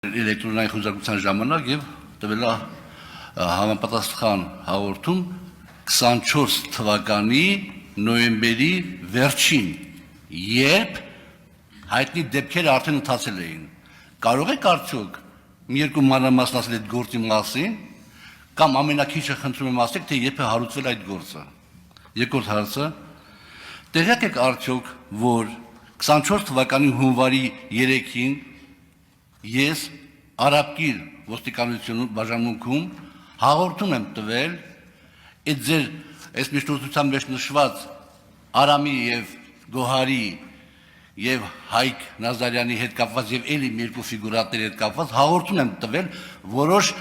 Էլեկտրոնային խոզակցության ժամանակ եւ տվել է համապատասխան հաղորդում 24 թվականի նոյեմբերի վերջին, երբ հայտնի դեպքերը արդեն ընթացել էին։ Կարող եք արդյոք մի երկու մանրամասն ասել այդ գործի մասին, կամ ամենակիչը խնդրում եմ ասեք, թե երբ է հարուցվել այդ գործը։ Երկրորդ հարցը, տեղյակ եք արդյոք, որ 24 թվականի հունվարի 3-ին ես Արաբկիր ոստիկանություն բաժանմունքում հաղորդում եմ տվել այդ ձեր այս միջնորդության մեջ նշված Արամի եւ Գոհարի եւ Հայկ Նազարյանի հետ կապված եւ էլի մի երկու ֆիգուրատների հետ կապված հաղորդում եմ տվել որոշ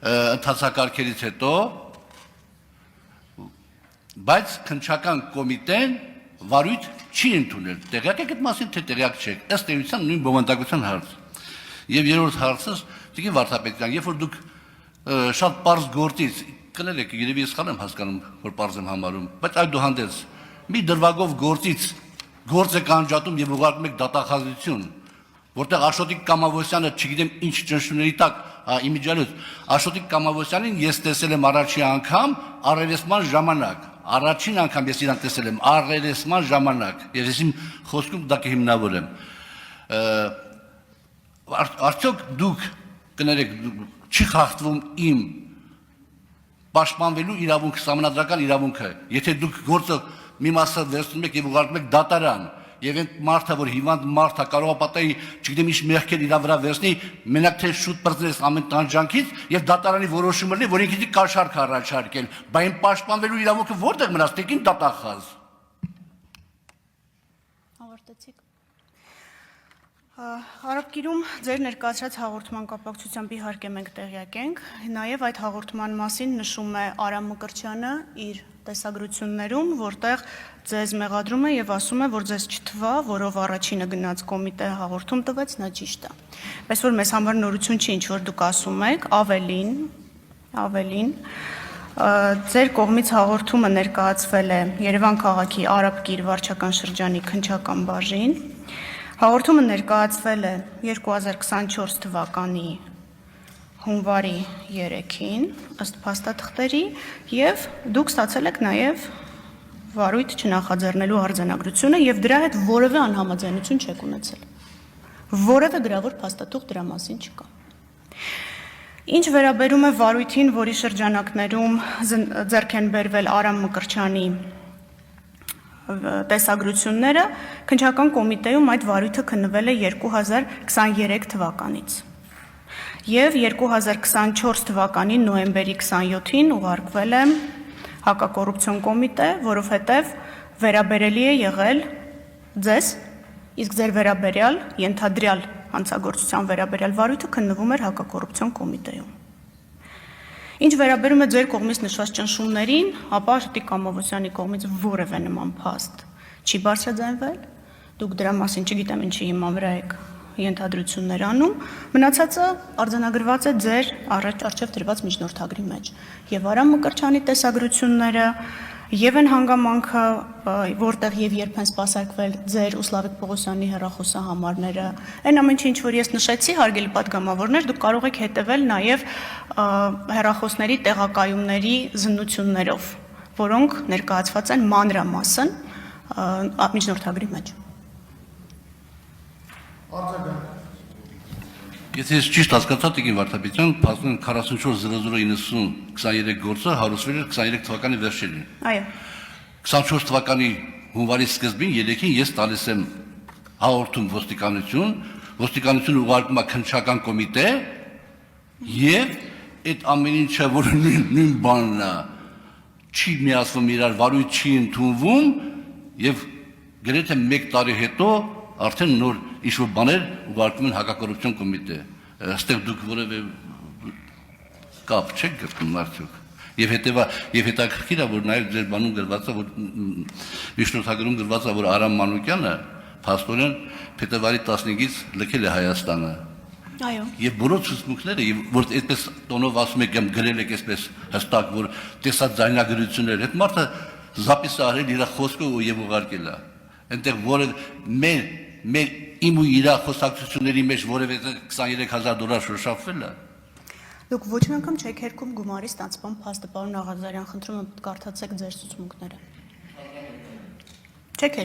ընթացակարգերից հետո, բայց քննչական կոմիտեն վարույթ չի ընդունել։ Տեղյակ եք այդ մասին, թե տեղյակ չեք։ Ըստ էության նույն բովանդակության հարց։ Եվ երրորդ հարցս, Տիկին Վարդապետյան, երբ որ դուք շատ պարզ գործից, կներեք, երևի ես սխալ եմ հասկանում, որ պարզ եմ համարում, բայց այդուհանդերձ մի դրվագով գործից գործ եք անջատում եւ ուղարկում եք դատախազություն, որտեղ Աշոտիկ Կամավոսյանը, չգիտեմ ինչ ճնշումների տակ, իմիջիալոց, Աշոտիկ Կամավոսյանին ես տեսել եմ առաջին անգամ առերեսման ժամանակ, առաջին անգամ ես իրան տեսել եմ առերեսման ժամանակ, եւ ես իմ խոսքում դա կհիմնավորեմ։ Արդյոք դուք կներեք չի խախտվում իմ պաշտպանվելու իրավունքը, սահմանադրական իրավունքը, եթե դուք գործը մի մասը վերցնում եք եւ ուղարկում եք դատարան, եւ այն մարդը, որ հիվանդ մարդ է, կարող է պատահի, չգիտեմ ինչ մեղքեր իր վրա վերցնի, մենակ թե շուտ բռնես ամեն տանջանքից եւ դատարանի որոշումը լինի, որ ինքնին կաշառք առաջարկել, բայց այն պաշտպանվելու իրավունքը որտեղ մնաց, տեկին դատախազ։ Ավարտեցիք։ Արաբկիրում ձեր ներկայացրած հաղորդման կապակցությամբ իհարկե մենք տեղյակ ենք, նաև այդ հաղորդման մասին նշում է Արամ Մկրտչյանը իր տեսագրություններում, որտեղ ձեզ մեղադրում է եւ ասում է, որ ձեզ չթվա, որով առաջինը գնաց կոմիտե հաղորդում տվեց, նա ճիշտ է։ Բայց որ մեզ համար նորություն չի, ինչ որ դուք ասում եք, ավելին ձեր կողմից հաղորդումը ներկայացվել է Երևան քաղաքի Արաբկիր վարչական շրջանի քննչական բաժին։ Հաղորդումը ներկայացվել է 2024 թվականի հունվարի 3-ին, ըստ փաստաթղթերի, եւ դուք ստացել եք նաեւ վարույթ չնախաձեռնելու արձանագրությունը եւ դրա հետ որևէ անհամաձայնություն չեք ունեցել։ Որևէ գրավոր փաստաթուղթ դրա մասին չկա։ Ինչ վերաբերում է վարույթին, որի շրջանակներում ձեռք են բերվել Արամ Մկրտչյանի տեսագրությունները, քննչական կոմիտեում այդ վարույթը քննվել է 2023 թվականից եւ 2024 թվականի նոյեմբերի 27-ին ուղարկվել է հակակոռուպցիոն կոմիտե, որովհետեւ վերաբերելի է եղել ձեզ, իսկ ձեր վերաբերյալ ենթադրյալ հանցագործության վերաբերյալ վարույթը քննվում էր հակակոռուպցիոն կոմիտեում։ Ինչ վերաբերում է ձեր կողմից նշված ճնշումներին, ապա Աշոտիկ Կամավոսյանի կողմից որևէ նման փաստ չի բարձրաձայնվել, դուք դրա մասին չգիտեմ ինչի հիման վրա եք ենթադրություններ անում, մնացածը արձանագրված է ձեր առջև դրված միջնորդագրի մեջ։ Եվ Արամ Մկրտչյանի տեսագրությունները, եւ այն հանգամանքը, որտեղ եւ երբ են սպասարկվել ձեր ու Սլավիկ Պողոսյանի հեռախոսահամարները, այն ամենը, ինչ որ ես նշեցի, հարգելի պատգամավորներ, դուք կարող եք հետևել նաեւ հեռախոսների տեղակայումների զննություններով, որոնք ներկայացված են մանրամասն միջնորդագրի մեջ։ Եթե ես ճիշտ հասկացա, Տիկին Վարդապետյան, փաստորեն 44-00-90-23 գործը հարուցվել էր 23 թվականի վերջերին։ Այո։ 24 թվականի հունվարի սկզբին 3-ին ես տալիս եմ հաղորդում ոստիկանությունը ուղարկում է քննչական կոմիտե եւ այդ ամեն ինչը, որ նույն բանն է, չի միացվում իրար, վարույթ չի ընդունվում եւ գրեթե 1 տարի հետո արդեն նոր ինչ-որ բաներ ուղարկում են հակակոռուպցիոն կոմիտե։ Այստեղ դուք որևէ կապ չեք գտնում արդյոք։ Եվ հետաքրքիր է, որ նաև ձեր բանում գրված է, որ միջնորդագրում գրված է, որ Արամ Մանուկյանը փաստորեն փետրվարի 15-ից լքել է Հայաստանը։ Այո։ Եվ բոլոր ցուցմունքները, որ այդպես տոնով ասում եք, կամ գրել եք այսպես հստակ, որ տեսած ձայնագրություններ, այդ մարդը զապիս արել իր խոսքը եւ ուղարկել է։ Այնտեղ որը մեր իմ ու իր խոսակցությունների մեջ որևէ $23,000 շոշափվել է։ Դուք ոչ մի անգամ չեք հերքում գումարի ստացման փաստը, պարոն Աղազարյան, խնդրում եմ կարդացեք ձեր ցուցմունքները։